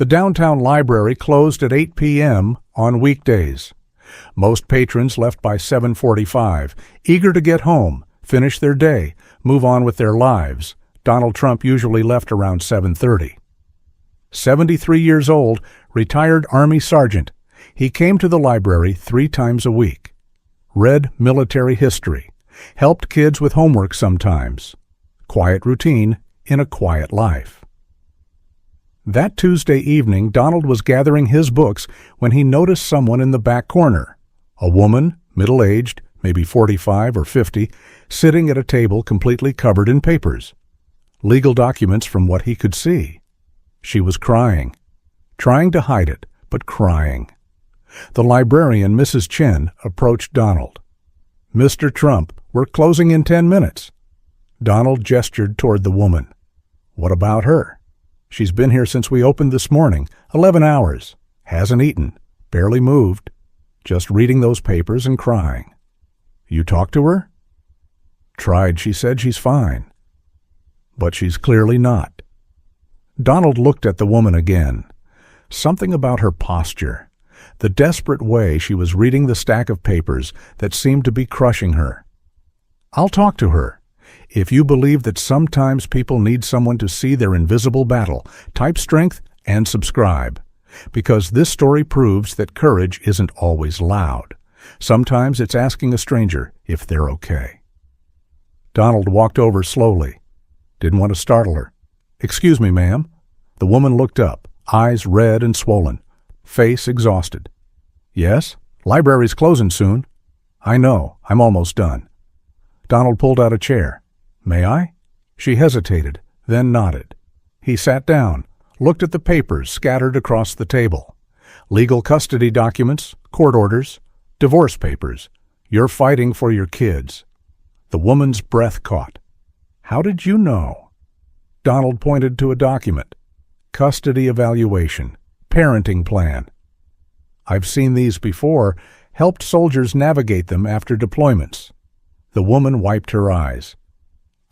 The downtown library closed at 8 p.m. on weekdays. Most patrons left by 7:45, eager to get home, finish their day, move on with their lives. Donald Trump usually left around 7:30. 73 years old, retired Army sergeant, he came to the library 3 times a week. Read military history, helped kids with homework sometimes. Quiet routine in a quiet life. That Tuesday evening, Donald was gathering his books when he noticed someone in the back corner. A woman, middle-aged, maybe 45 or 50, sitting at a table completely covered in papers. Legal documents from what he could see. She was crying. Trying to hide it, but crying. The librarian, Mrs. Chen, approached Donald. "Mr. Trump, we're closing in 10 minutes. Donald gestured toward the woman. "What about her? She's been here since we opened this morning, 11 hours. Hasn't eaten, barely moved, just reading those papers and crying. You talked to her?" "Tried. She said she's fine." "But she's clearly not." Donald looked at the woman again. Something about her posture, the desperate way she was reading the stack of papers that seemed to be crushing her. "I'll talk to her. If you believe that sometimes people need someone to see their invisible battle, type strength and subscribe. Because this story proves that courage isn't always loud. Sometimes it's asking a stranger if they're okay." Donald walked over slowly. Didn't want to startle her. "Excuse me, ma'am." The woman looked up, eyes red and swollen, face exhausted. "Yes? Library's closing soon." "I know. I'm almost done." Donald pulled out a chair. "May I?" She hesitated, then nodded. He sat down, looked at the papers scattered across the table. Legal custody documents, court orders, divorce papers. You're fighting for your kids. The woman's breath caught. "How did you know?" Donald pointed to a document. Custody evaluation, parenting plan. "I've seen these before, helped soldiers navigate them after deployments." The woman wiped her eyes.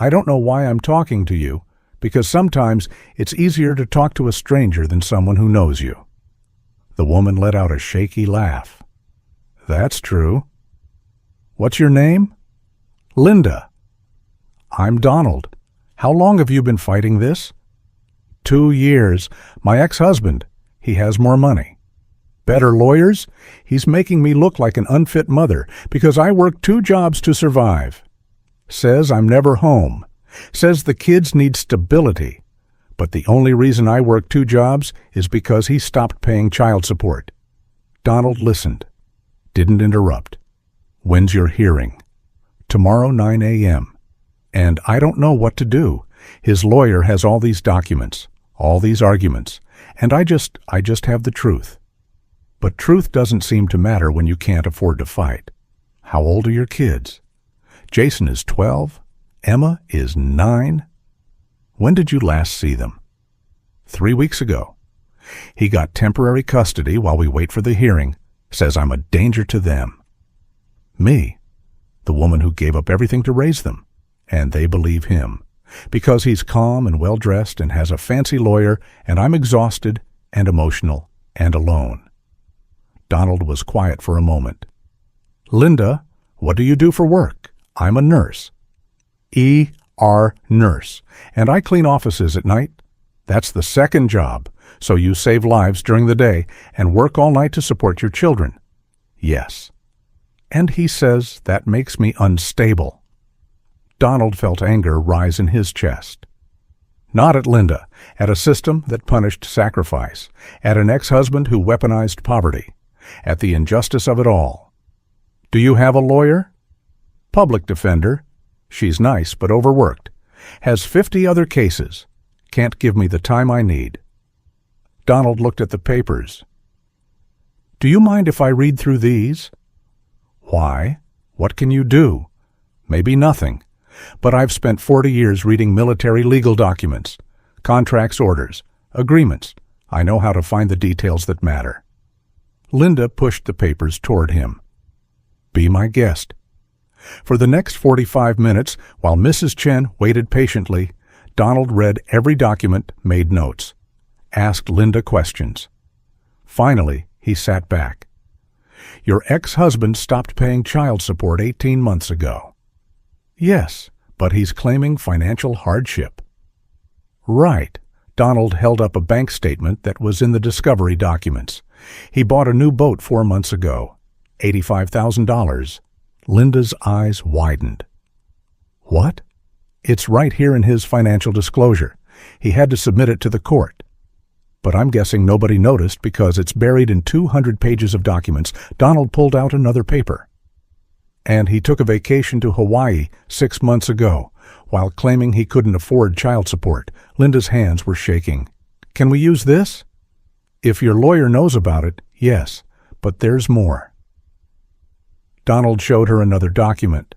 "I don't know why I'm talking to you, because sometimes it's easier to talk to a stranger than someone who knows you." The woman let out a shaky laugh. "That's true." "What's your name?" "Linda." "I'm Donald. How long have you been fighting this?" 2 years. My ex-husband. He has more money. Better lawyers? He's making me look like an unfit mother because I work 2 jobs to survive. Says I'm never home. Says the kids need stability. But the only reason I work 2 jobs is because he stopped paying child support. Donald listened. Didn't interrupt. "When's your hearing?" "Tomorrow 9 a.m. And I don't know what to do. His lawyer has all these documents, all these arguments, and I just have the truth. But truth doesn't seem to matter when you can't afford to fight. How old are your kids?" "Jason is 12. Emma is 9. "When did you last see them?" 3 weeks ago. He got temporary custody while we wait for the hearing. Says I'm a danger to them." "Me?" "The woman who gave up everything to raise them. And they believe him. Because he's calm and well-dressed and has a fancy lawyer, and I'm exhausted and emotional and alone." Donald was quiet for a moment. "Linda, what do you do for work?" "I'm a nurse." "ER nurse. And I clean offices at night?" "That's the second job. So you save lives during the day and work all night to support your children?" "Yes." "And he says that makes me unstable." Donald felt anger rise in his chest. Not at Linda, at a system that punished sacrifice, at an ex-husband who weaponized poverty, at the injustice of it all. "Do you have a lawyer?" "Public defender. She's nice but overworked. Has 50 other cases. Can't give me the time I need." Donald looked at the papers. "Do you mind if I read through these?" "Why? What can you do?" "Maybe nothing. But I've spent 40 years reading military legal documents, contracts, orders, agreements. I know how to find the details that matter." Linda pushed the papers toward him. "Be my guest." For the next 45 minutes, while Mrs. Chen waited patiently, Donald read every document, made notes. asked Linda questions. Finally, he sat back. Your ex-husband stopped paying child support 18 months ago. Yes, but he's claiming financial hardship. Right. Donald held up a bank statement that was in the discovery documents. He bought a new boat 4 months ago. $85,000. Linda's eyes widened. What? It's right here in his financial disclosure. He had to submit it to the court. But I'm guessing nobody noticed because it's buried in 200 pages of documents. Donald pulled out another paper. And he took a vacation to Hawaii 6 months ago, while claiming he couldn't afford child support. Linda's hands were shaking. Can we use this? If your lawyer knows about it, yes, but there's more. Donald showed her another document.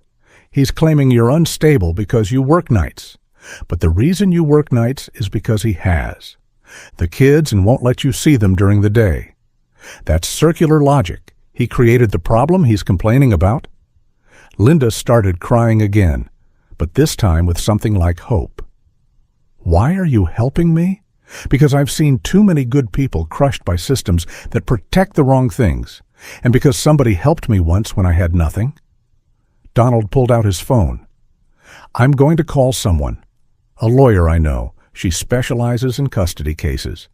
He's claiming you're unstable because you work nights. But the reason you work nights is because he has. The kids and won't let you see them during the day. That's circular logic. He created the problem he's complaining about. Linda started crying again, but this time with something like hope. Why are you helping me? Because I've seen too many good people crushed by systems that protect the wrong things, and because somebody helped me once when I had nothing. Donald pulled out his phone. I'm going to call someone. A lawyer I know. She specializes in custody cases.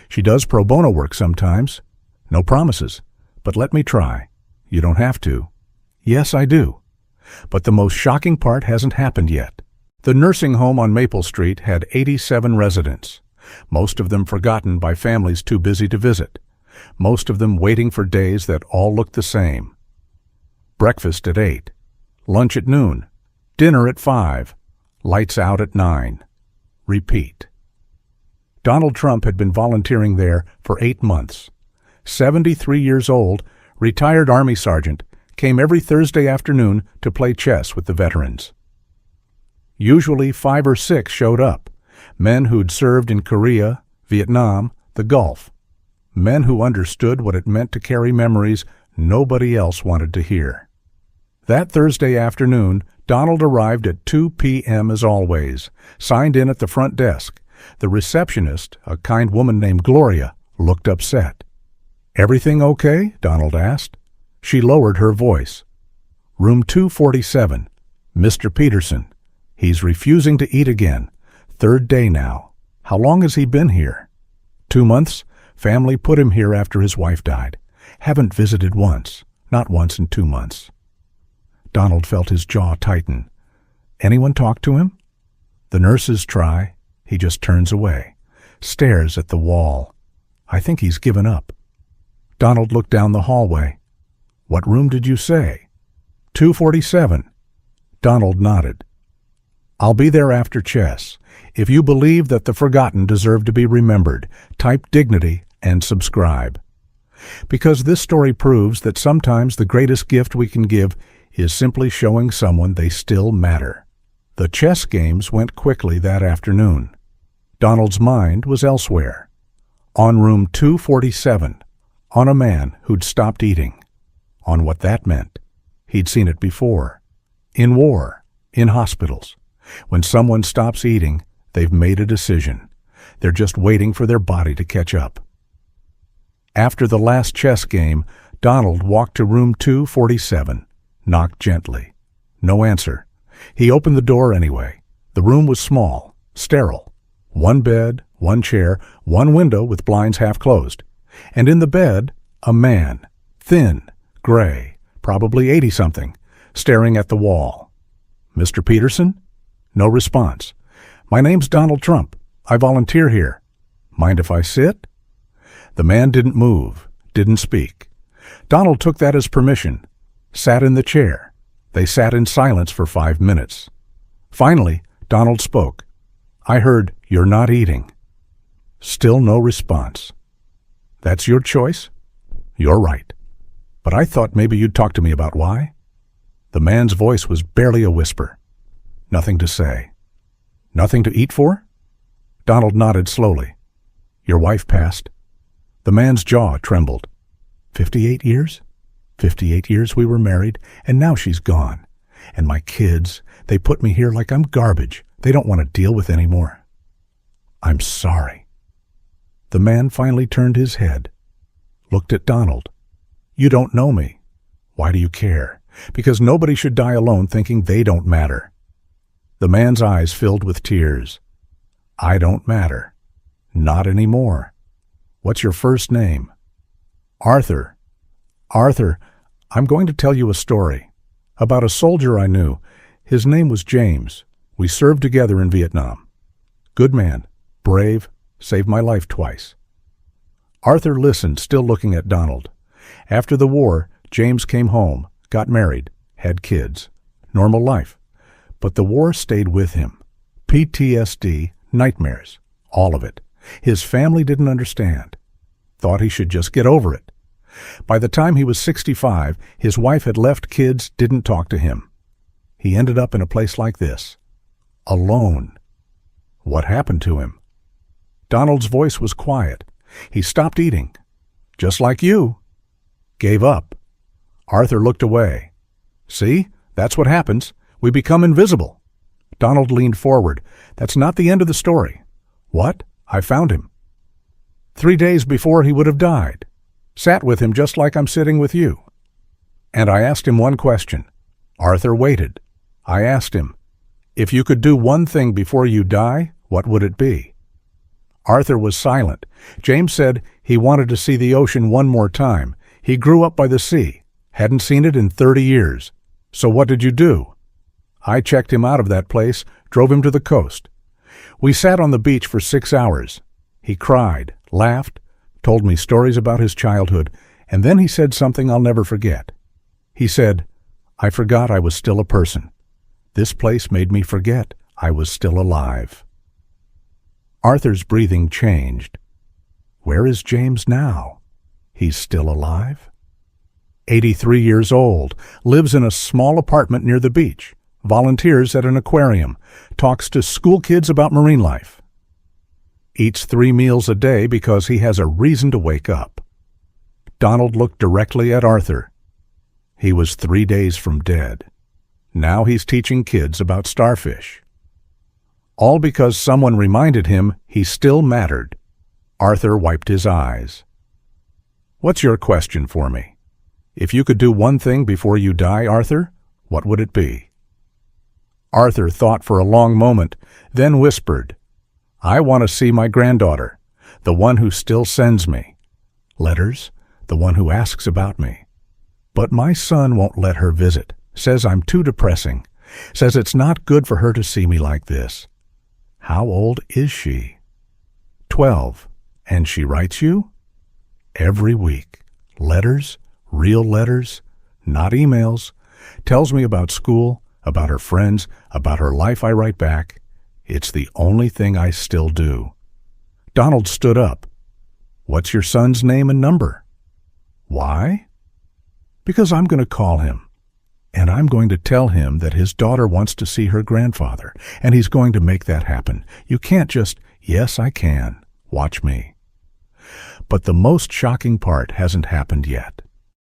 She does pro bono work sometimes. No promises, but let me try. You don't have to. Yes, I do. But the most shocking part hasn't happened yet. The nursing home on Maple Street had 87 residents, most of them forgotten by families too busy to visit, most of them waiting for days that all looked the same. Breakfast at 8, lunch at noon, dinner at 5, lights out at 9. Repeat. Donald Trump had been volunteering there for 8 months. 73 years old, retired Army sergeant, came every Thursday afternoon to play chess with the veterans. Usually 5 or 6 showed up, men who'd served in Korea, Vietnam, the Gulf, men who understood what it meant to carry memories nobody else wanted to hear. That Thursday afternoon, Donald arrived at 2 p.m. as always, signed in at the front desk. The receptionist, a kind woman named Gloria, looked upset. Everything okay? Donald asked. She lowered her voice. Room 247. Mr. Peterson. He's refusing to eat again. 3rd day now. How long has he been here? 2 months. Family put him here after his wife died. Haven't visited once. Not once in 2 months. Donald felt his jaw tighten. Anyone talk to him? The nurses try. He just turns away, stares at the wall. I think he's given up. Donald looked down the hallway. What room did you say? 247. Donald nodded. I'll be there after chess. If you believe that the forgotten deserve to be remembered, type dignity and subscribe. Because this story proves that sometimes the greatest gift we can give is simply showing someone they still matter. The chess games went quickly that afternoon. Donald's mind was elsewhere. On room 247, on a man who'd stopped eating. On what that meant. He'd seen it before. In war, in hospitals. When someone stops eating, they've made a decision. They're just waiting for their body to catch up. After the last chess game, Donald walked to room 247. Knocked gently. No answer. He opened the door anyway. The room was small, sterile. 1 bed, 1 chair, 1 window with blinds half closed. And in the bed, a man, thin, gray, probably 80-something, staring at the wall. Mr. Peterson? No response. My name's Donald Trump. I volunteer here. Mind if I sit? The man didn't move, didn't speak. Donald took that as permission. Sat in the chair. They sat in silence for 5 minutes. Finally, Donald spoke. I heard, "You're not eating." Still no response. That's your choice? You're right. But I thought maybe you'd talk to me about why. The man's voice was barely a whisper. Nothing to say. Nothing to eat for? Donald nodded slowly. Your wife passed. The man's jaw trembled. 58 years? 58 years we were married, and now she's gone. And my kids, they put me here like I'm garbage they don't want to deal with anymore. I'm sorry. The man finally turned his head, looked at Donald. "You don't know me. Why do you care? Because nobody should die alone thinking they don't matter." The man's eyes filled with tears. "I don't matter. Not anymore. What's your first name?" "Arthur." "Arthur, I'm going to tell you a story about a soldier I knew. His name was James. We served together in Vietnam. Good man, brave, saved my life twice." Arthur listened, still looking at Donald. After the war, James came home, got married, had kids. Normal life. But the war stayed with him. PTSD, nightmares, all of it. His family didn't understand. Thought he should just get over it. By the time he was 65, his wife had left, kids didn't talk to him. He ended up in a place like this. Alone. What happened to him? Donald's voice was quiet. He stopped eating. Just like you. Gave up. Arthur looked away. "See? That's what happens. We become invisible." Donald leaned forward. "That's not the end of the story." "What?" "I found him. 3 days before he would have died. Sat with him just like I'm sitting with you. And I asked him one question." Arthur waited. "I asked him, if you could do one thing before you die, what would it be?" Arthur was silent. James said he wanted to see the ocean one more time. He grew up by the sea. Hadn't seen it in 30 years. "So what did you do?" "I checked him out of that place, drove him to the coast. We sat on the beach for 6 hours. He cried, laughed, told me stories about his childhood, and then he said something I'll never forget. He said, 'I forgot I was still a person. This place made me forget I was still alive.'" Arthur's breathing changed. Where is James now? He's still alive? 83 years old, lives in a small apartment near the beach, volunteers at an aquarium, talks to school kids about marine life. Eats 3 meals a day because he has a reason to wake up. Donald looked directly at Arthur. He was 3 days from dead. Now he's teaching kids about starfish. All because someone reminded him he still mattered. Arthur wiped his eyes. "What's your question for me? If you could do one thing before you die, Arthur, what would it be?" Arthur thought for a long moment, then whispered, "I want to see my granddaughter, the one who still sends me letters, the one who asks about me. But my son won't let her visit, says I'm too depressing, says it's not good for her to see me like this." "How old is she?" 12. "And she writes you?" "Every week. Letters, real letters, not emails. Tells me about school, about her friends, about her life I write back. It's the only thing I still do." Donald stood up. "What's your son's name and number?" "Why?" "Because I'm going to call him. And I'm going to tell him that his daughter wants to see her grandfather, and he's going to make that happen. You can't just, 'Yes, I can. Watch me.'" But the most shocking part hasn't happened yet.